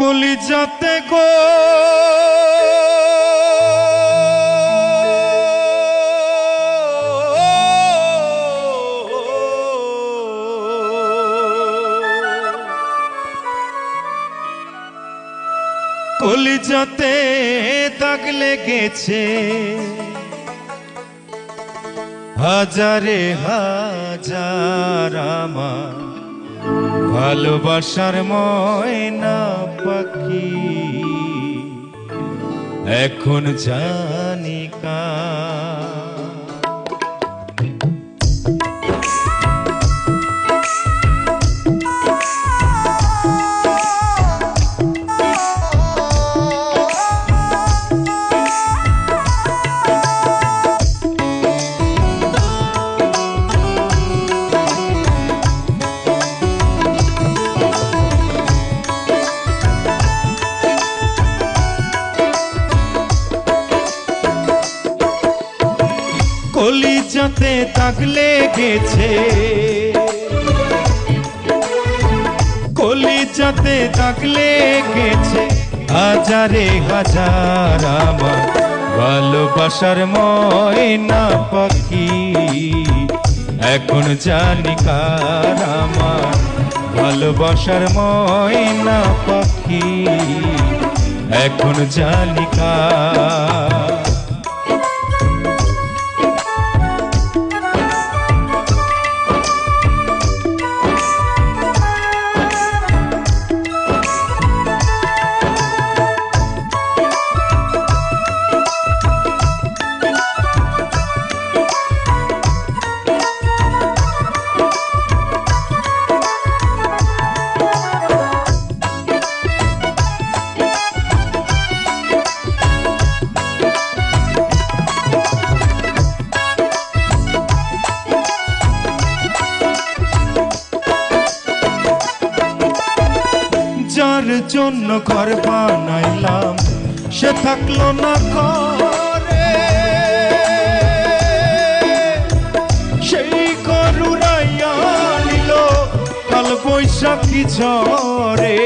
কলিজাতে গো কলিজাতে দাগ লেগেছে হাজারে হাজার আমার ভালোবাসার ময়না পাখি এখন জানি কার। কলিজাতে দাগ লেগেছে কলিজাতে দাগ লেগেছে হাজারে হাজার আমার ভালোবাসার ময়না পাখি এখন জানি কার আমার ভালোবাসার ময়না পাখি এখন জানি কার। যার জন্য ঘর বানাইলাম সে থাকলো না ঘরে, সেই ঘর উড়াইয়া নিল কাল বৈশাখী ঝড়ে।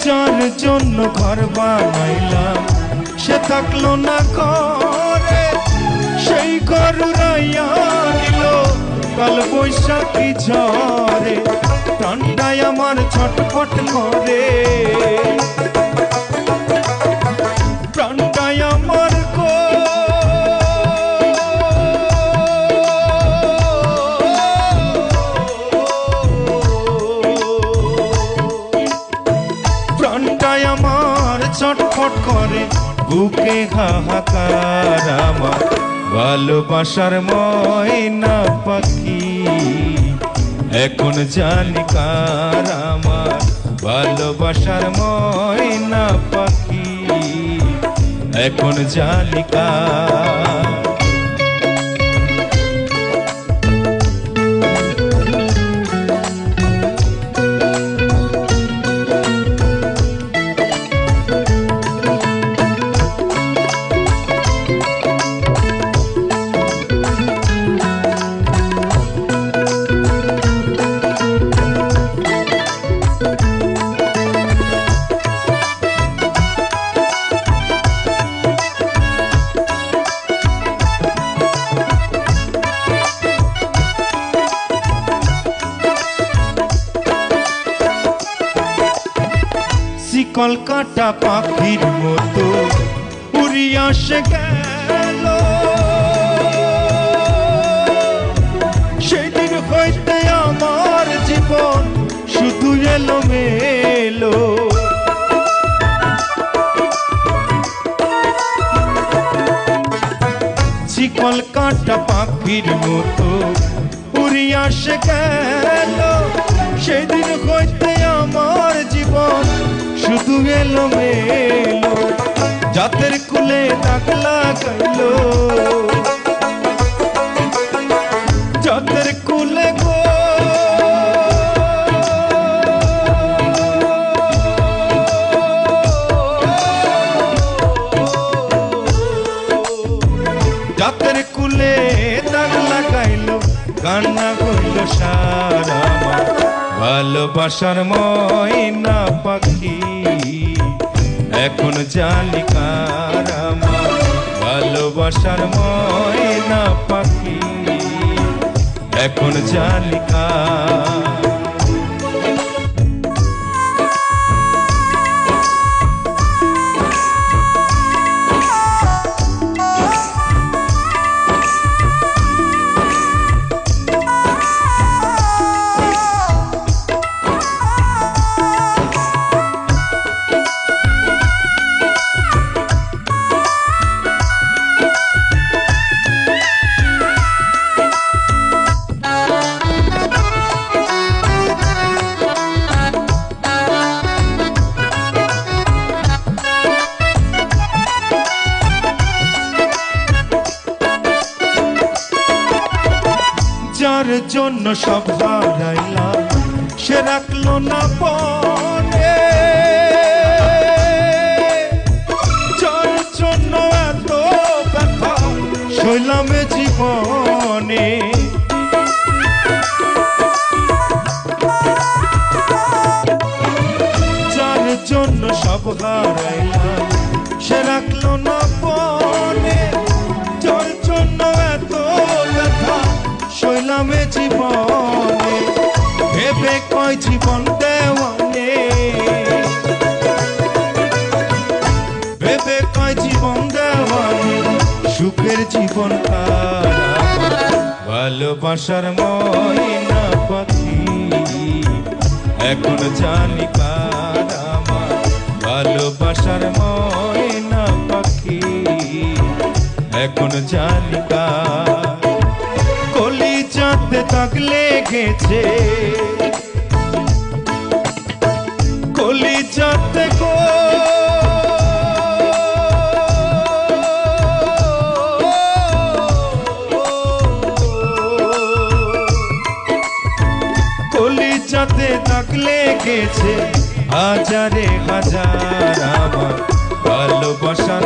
যার জন্য ঘর বানাইলাম সে থাকলো না ঘরে, সেই ঘর উড়াইয়া নিল কাল বৈশাখী ঝড়ে। প্রাণটাই আমার ছটফট করে, প্রাণটাই আমার গো প্রাণটাই আমার ছটফট করে, বুকে হাহাকার আমার ভালোবাসার ময়না পাখি এখন জানি কার আমার ভালোবাসার ময়না পাখি এখন জানি কার। কলকাতা পাখির মতো উড়িয়া সে গেল, সেদিন হইতে আমার জীবন শুধু এলো মেলো। কলকাতা পাখির মতো উড়িয়া সে গেল, সেদিন হইতে আমার জীবন শুধু এলো মেলো। জাতের কুলে দাগ লাগাইল, জাতের কুলে গো জাতের কুলে দাগ লাগাইল, কান্না কইল সংসার আমার ভালোবাসার ময়না পাখি এখন জানি কার আমার ভালোবাসার ময়না পাখি এখন জানি কার। যার জন্য সব হারাইলাম সে রাখলো না পরে, যার জন্য এত ব্যথা সইলাম জীবনে, যার জন্য সব হারাইলাম সে রাখলো না পরে, যার জন্য এত ব্যথা সইলামে জীবনে, ভেবে কয় জীবন দেওয়ানে, ভেবে কয় জীবন দেওয়ানে, সুখের জীবন তারা ভালোবাসার ময়না পাখি এখন জানি কার আমার ভালোবাসার ময়না পাখি এখন জানি কার। কলিজাতে দাগ লেগেছে, কলিজাতে গো কলিজাতে দাগ লেগেছে হাজারে হাজার আমার ভালোবাসার